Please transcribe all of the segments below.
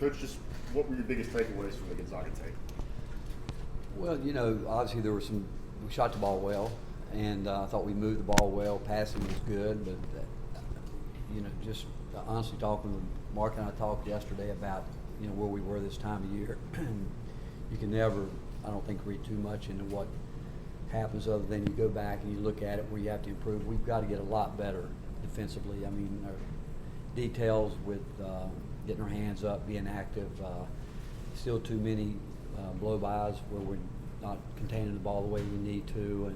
Coach, just what were your biggest takeaways from the Gonzaga tape? Well, obviously we shot the ball well, and I thought we moved the ball well. Passing was good, but just honestly talking with Mark and I talked yesterday about where we were this time of year. You can never, I don't think, read too much into what happens other than you go back and you look at it where you have to improve. We've got to get a lot better defensively. I mean, our details with getting our hands up, being active, still too many blow-bys where we're not containing the ball the way we need to.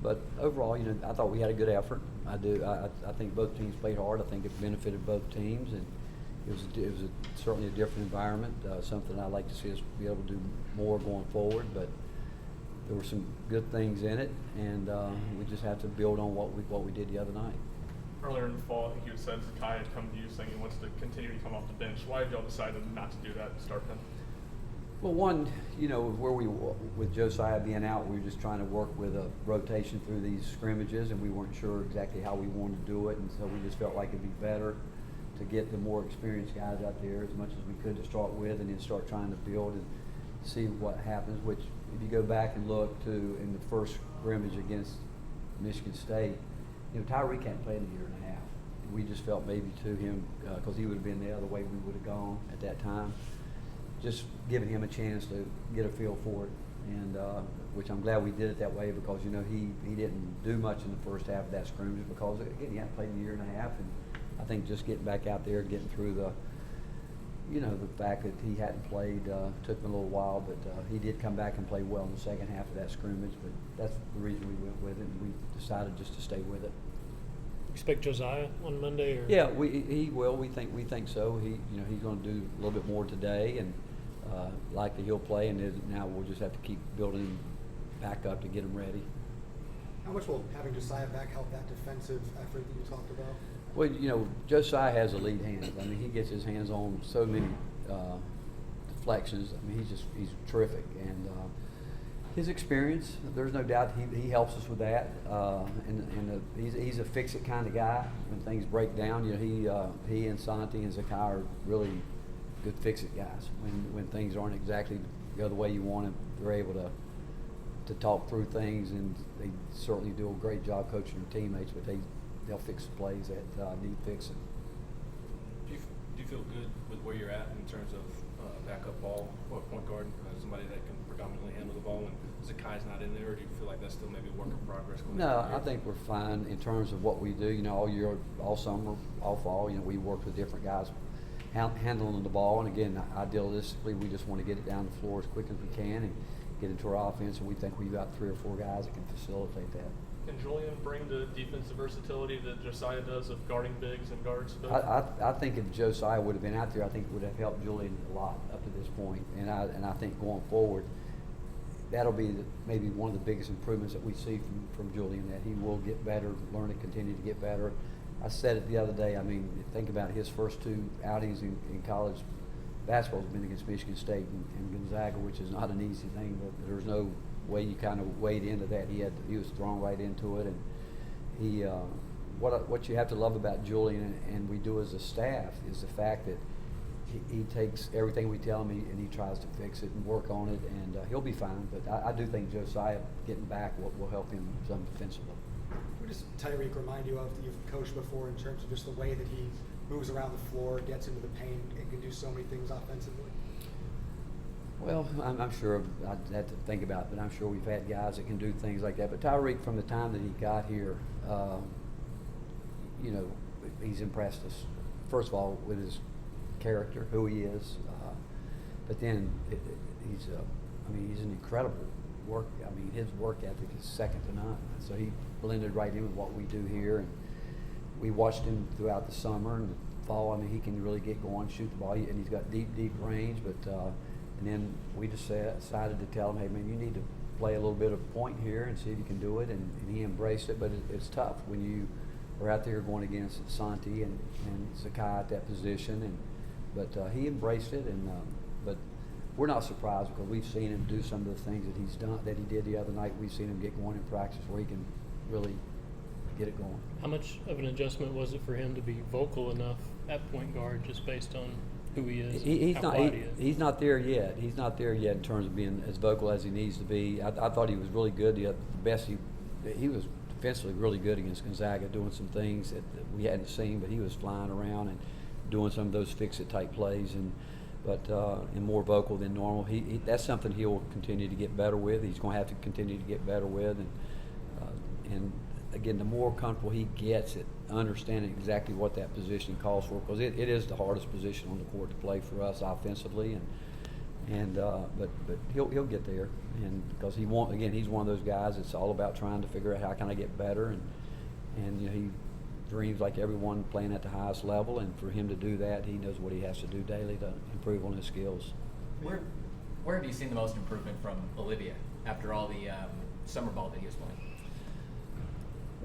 But overall, I thought we had a good effort. I do. I think both teams played hard. I think it benefited both teams, and it was certainly a different environment. Something I'd like to see us be able to do more going forward. But there were some good things in it, and we just have to build on what we did the other night. Earlier in the fall, I think you had said Josiah had come to you saying he wants to continue to come off the bench. Why did y'all decide not to do that and start him? Well, one, where we with Josiah being out, we were just trying to work with a rotation through these scrimmages, and we weren't sure exactly how we wanted to do it, and so we just felt like it'd be better to get the more experienced guys out there as much as we could to start with, and then start trying to build and see what happens. Which, if you go back and look to in the first scrimmage against Michigan State, Tyreke hadn't played in a year and a half. We just felt maybe to him, because he would have been the other way we would have gone at that time, just giving him a chance to get a feel for it, and which I'm glad we did it that way, because he didn't do much in the first half of that scrimmage because again he hadn't played in a year and a half, and I think just getting back out there, getting through the fact that he hadn't played took him a little while, but he did come back and play well in the second half of that scrimmage. But that's the reason we went with it, and we decided just to stay with it. Expect Josiah on Monday, or yeah, he will. We think so. He's going to do a little bit more today, and likely he'll play. And then now we'll just have to keep building him back up to get him ready. How much will having Josiah back help that defensive effort that you talked about? Well, Josiah has a lead hand. I mean, he gets his hands on so many deflections. I mean, he's terrific, and his experience, there's no doubt he helps us with that. He's a fix-it kind of guy. When things break down, he and Santi and Zakai are really good fix-it guys. When things aren't exactly go the way you want them, they're able to talk through things, and they certainly do a great job coaching their teammates. But they'll fix the plays that need fixing. Do you feel good with where you're at in terms of backup ball or point guard, somebody that can predominantly handle the ball when Zakai's not in there, or do you feel like that's still maybe a work in progress? No, I think we're fine in terms of what we do. All year, all summer, all fall, we work with different guys handling the ball, and again, idealistically, we just want to get it down the floor as quick as we can and get into our offense, and we think we've got 3 or 4 guys that can facilitate that. Can Julian bring the defensive versatility that Josiah does of guarding bigs and guards? I think if Josiah would have been out there, I think it would have helped Julian a lot up to this point. And I think going forward, that'll be maybe one of the biggest improvements that we see from Julian, that he will get better, learn to continue to get better. I said it the other day. I mean, think about his first 2 outings in college basketball has been against Michigan State and Gonzaga, which is not an easy thing, but there's no way you kind of wade into that. He was thrown right into it, and he what you have to love about Julian and we do as a staff is the fact that he takes everything we tell him and he tries to fix it and work on it, and he'll be fine. But I do think Josiah getting back will help him some defensively. What does Tyreke remind you of that you've coached before in terms of just the way that he moves around the floor, gets into the paint, and can do so many things offensively? Well, I'm sure I'd have to think about it, but I'm sure we've had guys that can do things like that. But Tyreke, from the time that he got here, he's impressed us. First of all, with his character, who he is, but then he's an incredible work. I mean, his work ethic is second to none. So he blended right in with what we do here, and we watched him throughout the summer and the fall. I mean, he can really get going, shoot the ball, and he's got deep range. But and then we just decided to tell him, hey man, you need to play a little bit of point here and see if you can do it. And he embraced it, but it's tough when you are out there going against Santi and Zakai at that position. But he embraced it, and but we're not surprised because we've seen him do some of the things that he's done, that he did the other night. We've seen him get going in practice where he can really get it going. How much of an adjustment was it for him to be vocal enough at point guard, just based on who he is? He's how not. quiet he is? He's not there yet. He's not there yet in terms of being as vocal as he needs to be. I thought he was really good. The best he was defensively really good against Gonzaga, doing some things that we hadn't seen. But he was flying around and doing some of those fix-it type plays, and more vocal than normal. He that's something he'll continue to get better with. He's going to have to continue to get better with, and again, the more comfortable he gets at understanding exactly what that position calls for, because it is the hardest position on the court to play for us offensively, but he'll get there, and because he's one of those guys that's all about trying to figure out how can I get better, and you know, he dreams like everyone playing at the highest level, and for him to do that, he knows what he has to do daily to improve on his skills. Where have you seen the most improvement from Olivier after all the summer ball that he was playing?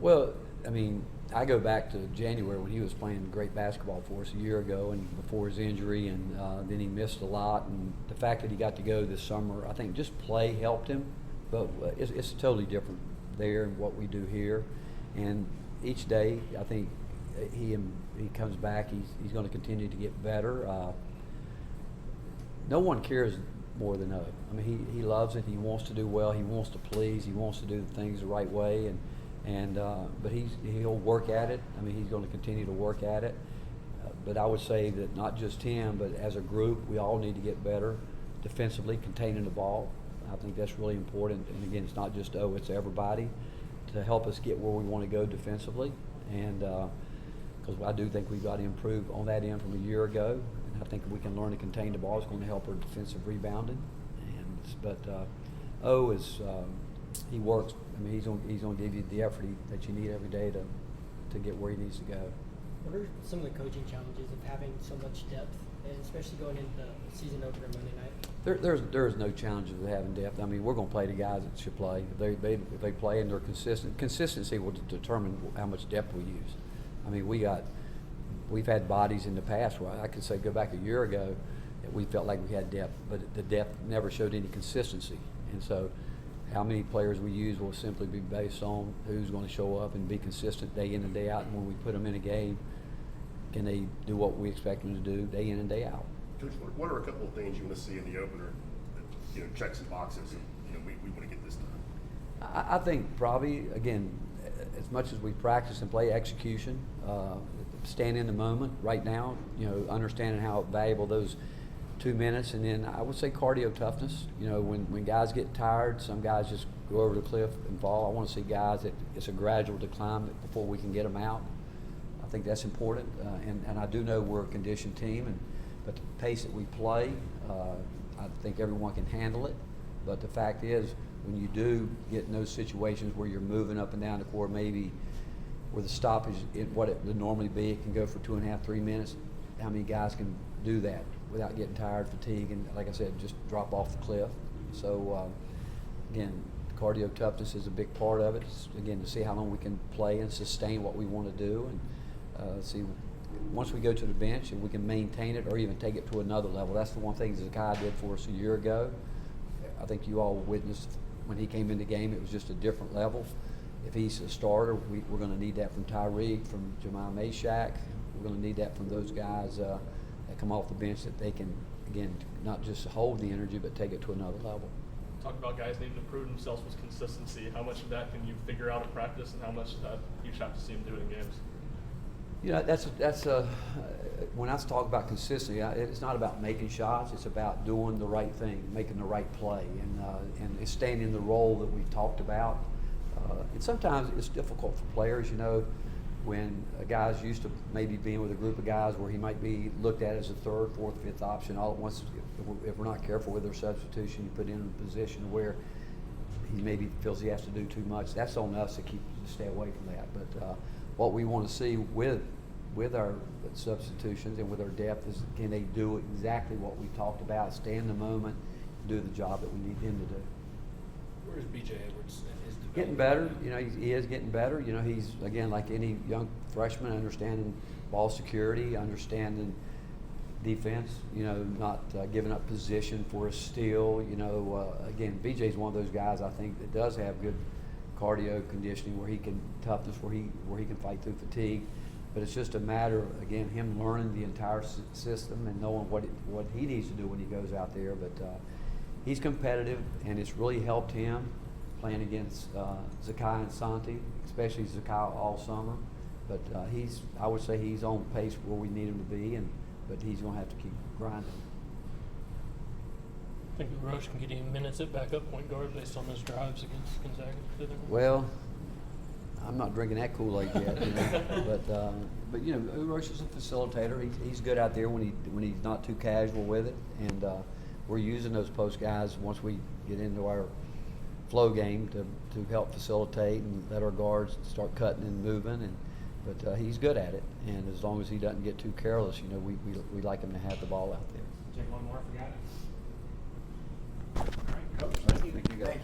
Well, I mean, I go back to January when he was playing great basketball for us a year ago, and before his injury, and then he missed a lot. And the fact that he got to go this summer, I think just play helped him. But it's totally different there and what we do here. And each day, I think he comes back. He's going to continue to get better. No one cares more than O. I mean, he loves it. He wants to do well. He wants to please. He wants to do things the right way. But he'll work at it. I mean, he's going to continue to work at it. But I would say that not just him, but as a group, we all need to get better defensively, containing the ball. I think that's really important. And again, it's not just O, it's everybody to help us get where we want to go defensively. And because I do think we've got to improve on that end from a year ago. And I think if we can learn to contain the ball, it's going to help our defensive rebounding. But O is he works. I mean, he's going to give you the effort that you need every day to get where he needs to go. What are some of the coaching challenges of having so much depth, and especially going into the season opener Monday night? There's no challenges with having depth. I mean, we're going to play the guys that should play. If they play and they're consistent, consistency will determine how much depth we use. I mean, we've had bodies in the past where I could say go back a year ago that we felt like we had depth, but the depth never showed any consistency, and so how many players we use will simply be based on who's going to show up and be consistent day in and day out. And when we put them in a game, can they do what we expect them to do day in and day out? Coach, what are a couple of things you want to see in the opener that checks and boxes, and we want to get this done? I think probably, again, as much as we practice and play execution, stand in the moment right now, understanding how valuable those 2 minutes, and then I would say cardio toughness. When guys get tired, some guys just go over the cliff and fall. I want to see guys that it's a gradual decline before we can get them out. I think that's important, and I do know we're a conditioned team, but the pace that we play, I think everyone can handle it. But the fact is, when you do get in those situations where you're moving up and down the court, maybe where the stoppage, what it would normally be, it can go for 2.5, 3 minutes. How many guys can do that without getting tired, fatigue, and like I said, just drop off the cliff? So again, cardio toughness is a big part of it. Again, to see how long we can play and sustain what we want to do, and see once we go to the bench and we can maintain it or even take it to another level. That's the one thing Josiah did for us a year ago. I think you all witnessed when he came in the game, it was just a different level. If he's a starter, we're going to need that from Tyreke, from Jemiah Mashak. We're going to need that from those guys that come off the bench, that they can, again, not just hold the energy, but take it to another level. Talk about guys needing to prove themselves with consistency. How much of that can you figure out in practice, and how much of that you just have to see them do it in games? That's when I talk about consistency, it's not about making shots. It's about doing the right thing, making the right play, and staying in the role that we've talked about. And sometimes it's difficult for players, when a guy's used to maybe being with a group of guys where he might be looked at as a third, fourth, fifth option. All at once, if we're not careful with their substitution, you put him in a position where he maybe feels he has to do too much. That's on us to stay away from that. But what we want to see with our substitutions and with our depth is, can they do exactly what we talked about, stay in the moment, do the job that we need him to do. Where's B.J. Edwards in his development? Getting better. He is getting better. He's, again, like any young freshman, understanding ball security, understanding defense, not giving up position for a steal. Again, BJ's one of those guys, I think, that does have good cardio conditioning, where he can toughness, where he can fight through fatigue. But it's just a matter of, again, him learning the entire system and knowing what he needs to do when he goes out there. But he's competitive, and it's really helped him playing against Zakai and Santi, especially Zakai all summer. But I would say he's on pace where we need him to be, but he's going to have to keep grinding. I think Roche can get him minutes at backup point guard based on those drives against Gonzaga. Well, I'm not drinking that Kool-Aid yet, you know. but you know, Roche is a facilitator. He's good out there when he's not too casual with it, and we're using those post guys once we get into our flow game to help facilitate and let our guards start cutting and moving. But he's good at it, and as long as he doesn't get too careless, you know, we like him to have the ball out there. Take one more for guys. Thank you guys.